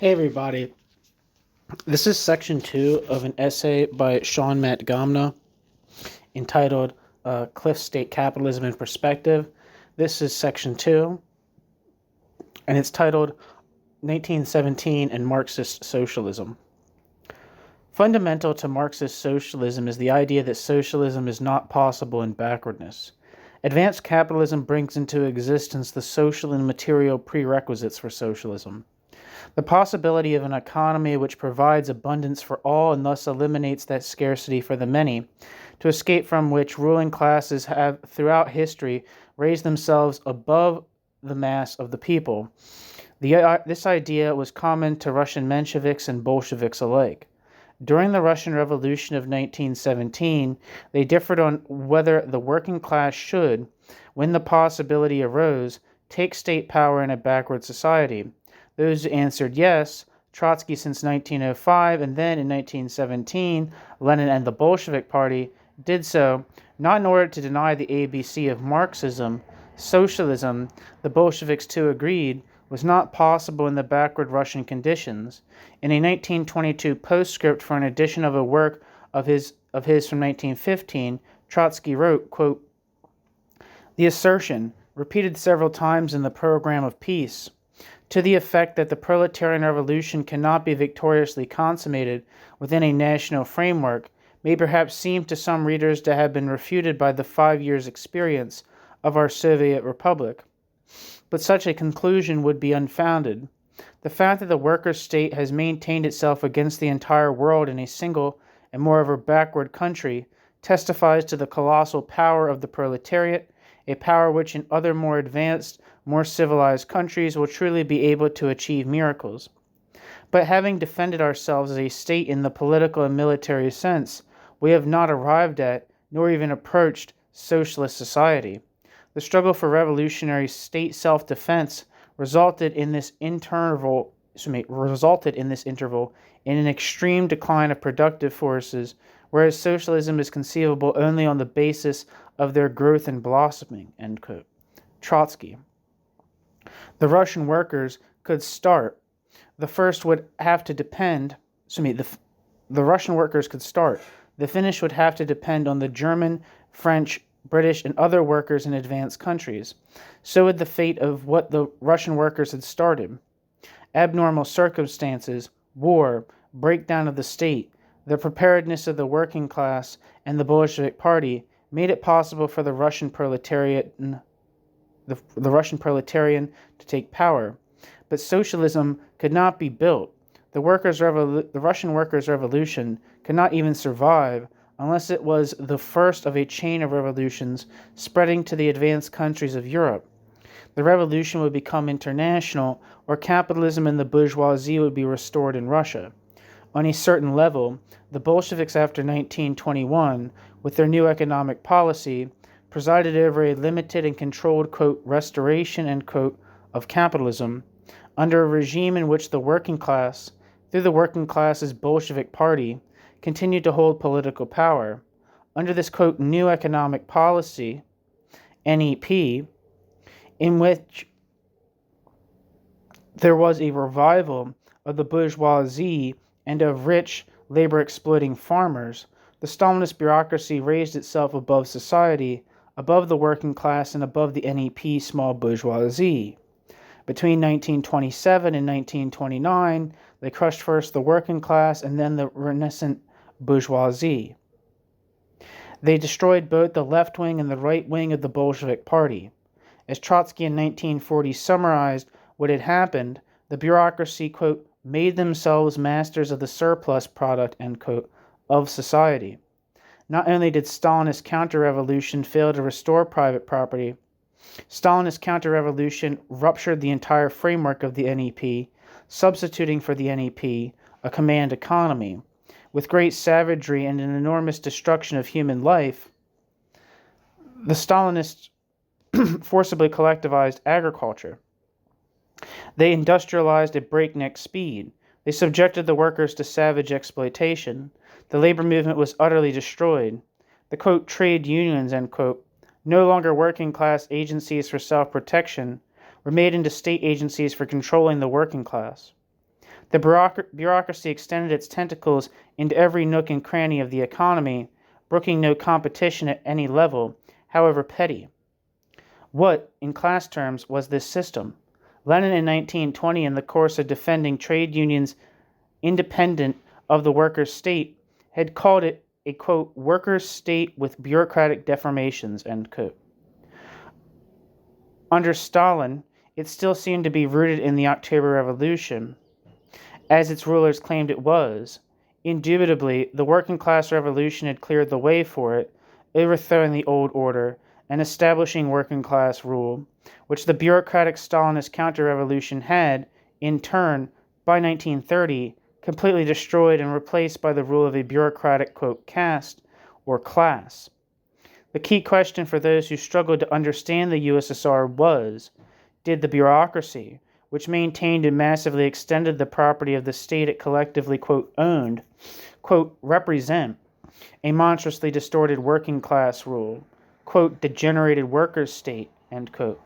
Hey everybody, this is section 2 of an essay by Sean Matgamna entitled Cliff State Capitalism in Perspective. This is section 2, and it's titled 1917 and Marxist Socialism. Fundamental to Marxist socialism is the idea that socialism is not possible in backwardness. Advanced capitalism brings into existence the social and material prerequisites for socialism. The possibility of an economy which provides abundance for all and thus eliminates that scarcity for the many, to escape from which ruling classes have throughout history raised themselves above the mass of the people. This idea was common to Russian Mensheviks and Bolsheviks alike. During the Russian Revolution of 1917, they differed on whether the working class should, when the possibility arose, take state power in a backward society. Those who answered yes, Trotsky since 1905, and then in 1917, Lenin and the Bolshevik Party, did so not in order to deny the ABC of Marxism. Socialism, the Bolsheviks too agreed, was not possible in the backward Russian conditions. In a 1922 postscript for an edition of a work of his from 1915, Trotsky wrote, quote, "The assertion, repeated several times in the program of peace, to the effect that the proletarian revolution cannot be victoriously consummated within a national framework, may perhaps seem to some readers to have been refuted by the 5 years' experience of our Soviet Republic. But such a conclusion would be unfounded. The fact that the workers' state has maintained itself against the entire world in a single, and moreover backward country, testifies to the colossal power of the proletariat, a power which in other more advanced, more civilized countries will truly be able to achieve miracles. But having defended ourselves as a state in the political and military sense, we have not arrived at, nor even approached, socialist society. The struggle for revolutionary state self-defense resulted in this interval in an extreme decline of productive forces, whereas socialism is conceivable only on the basis of their growth and blossoming." End quote. Trotsky. The Russian workers could start. The first would have to depend. The Russian workers could start. The finish would have to depend on the German, French, British, and other workers in advanced countries. So would the fate of what the Russian workers had started. Abnormal circumstances, war, breakdown of the state, the preparedness of the working class and the Bolshevik Party made it possible for the Russian proletarian to take power. But socialism could not be built. The Russian workers' revolution could not even survive unless it was the first of a chain of revolutions spreading to the advanced countries of Europe. The revolution would become international, or capitalism and the bourgeoisie would be restored in Russia. On a certain level, the Bolsheviks after 1921, with their new economic policy, presided over a limited and controlled, quote, restoration, end quote, of capitalism, under a regime in which the working class, through the working class's Bolshevik Party, continued to hold political power. Under this, quote, new economic policy, NEP, in which there was a revival of the bourgeoisie and of rich, labor-exploiting farmers, the Stalinist bureaucracy raised itself above society, above the working class, and above the NEP small bourgeoisie. Between 1927 and 1929, they crushed first the working class and then the renascent bourgeoisie. They destroyed both the left wing and the right wing of the Bolshevik Party. As Trotsky in 1940 summarized what had happened, the bureaucracy, quote, made themselves masters of the surplus product, end quote, of society. Not only did Stalinist counter-revolution fail to restore private property, Stalinist counter-revolution ruptured the entire framework of the NEP, substituting for the NEP a command economy. With great savagery and an enormous destruction of human life, the Stalinists forcibly collectivized agriculture. They industrialized at breakneck speed. They subjected the workers to savage exploitation. The labor movement was utterly destroyed. The, quote, trade unions, end quote, no longer working class agencies for self-protection, were made into state agencies for controlling the working class. The bureaucracy extended its tentacles into every nook and cranny of the economy, brooking no competition at any level, however petty. What, in class terms, was this system? Lenin in 1920, in the course of defending trade unions independent of the workers' state, had called it a, quote, workers' state with bureaucratic deformations, end quote. Under Stalin, it still seemed to be rooted in the October Revolution, as its rulers claimed it was. Indubitably, the working class revolution had cleared the way for it, overthrowing the old order and establishing working class rule, which the bureaucratic Stalinist counter-revolution had, in turn, by 1930, completely destroyed and replaced by the rule of a bureaucratic, quote, caste or class. The key question for those who struggled to understand the USSR was, did the bureaucracy, which maintained and massively extended the property of the state it collectively, quote, owned, quote, represent a monstrously distorted working class rule, quote, degenerated workers' state, end quote?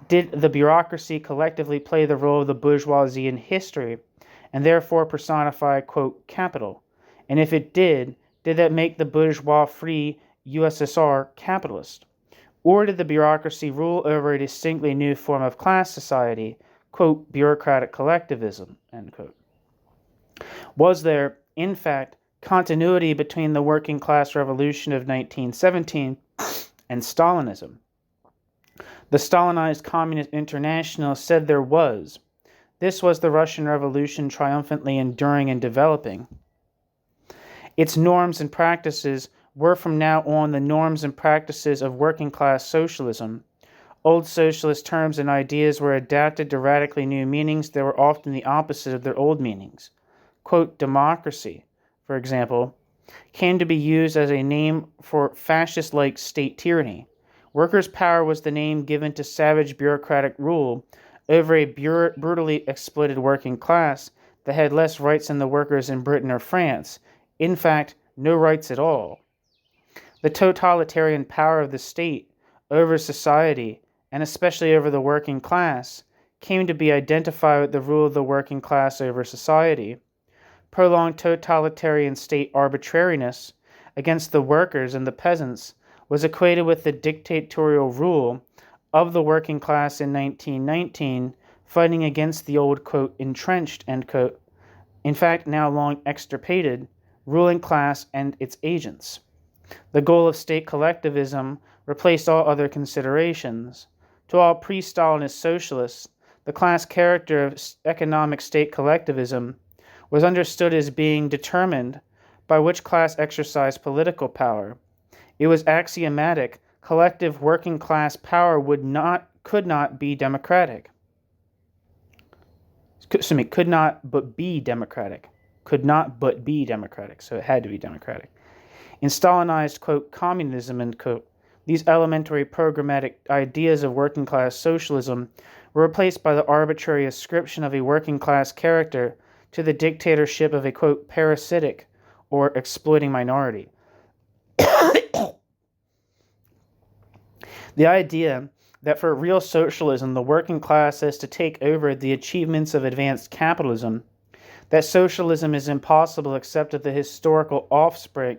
Did the bureaucracy collectively play the role of the bourgeoisie in history and therefore personify, quote, capital? And if it did that make the bourgeois free USSR capitalist? Or did the bureaucracy rule over a distinctly new form of class society, quote, bureaucratic collectivism, end quote? Was there, in fact, continuity between the working class revolution of 1917 and Stalinism? The Stalinized Communist International said there was. This was the Russian Revolution triumphantly enduring and developing. Its norms and practices were from now on the norms and practices of working class socialism. Old socialist terms and ideas were adapted to radically new meanings that were often the opposite of their old meanings. Quote, democracy, for example, came to be used as a name for fascist-like state tyranny. Workers' power was the name given to savage bureaucratic rule over a brutally exploited working class that had less rights than the workers in Britain or France. In fact, no rights at all. The totalitarian power of the state over society, and especially over the working class, came to be identified with the rule of the working class over society. Prolonged totalitarian state arbitrariness against the workers and the peasants was equated with the dictatorial rule of the working class in 1919, fighting against the old, quote, entrenched, end quote, in fact now long extirpated, ruling class and its agents. The goal of state collectivism replaced all other considerations. To all pre-Stalinist socialists, the class character of economic state collectivism was understood as being determined by which class exercised political power. It was axiomatic collective working class power could not be democratic. Could not but be democratic. So it had to be democratic. In Stalinized, quote, communism, end quote, these elementary programmatic ideas of working class socialism were replaced by the arbitrary ascription of a working class character to the dictatorship of a, quote, parasitic or exploiting minority. The idea that for real socialism the working class is to take over the achievements of advanced capitalism, that socialism is impossible except as the historical offspring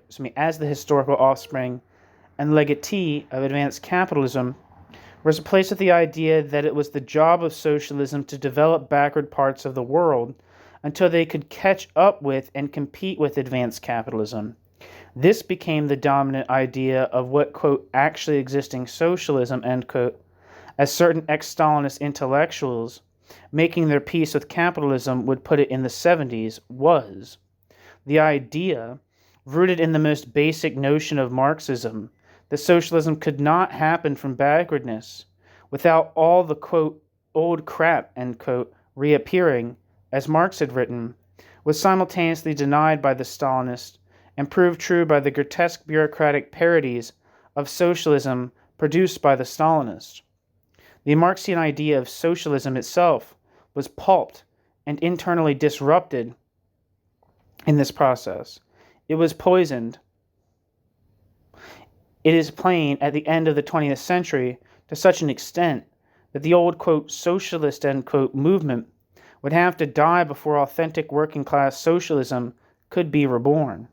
and legatee of advanced capitalism, was replaced with the idea that it was the job of socialism to develop backward parts of the world until they could catch up with and compete with advanced capitalism. This became the dominant idea of what, quote, actually existing socialism, end quote, as certain ex-Stalinist intellectuals making their peace with capitalism would put it in the 70s, was. The idea, rooted in the most basic notion of Marxism, that socialism could not happen from backwardness without all the, quote, old crap, end quote, reappearing, as Marx had written, was simultaneously denied by the Stalinists and proved true by the grotesque bureaucratic parodies of socialism produced by the Stalinists. The Marxian idea of socialism itself was pulped and internally disrupted in this process. It was poisoned. It is plain at the end of the 20th century to such an extent that the old, quote, socialist, end quote, movement would have to die before authentic working class socialism could be reborn.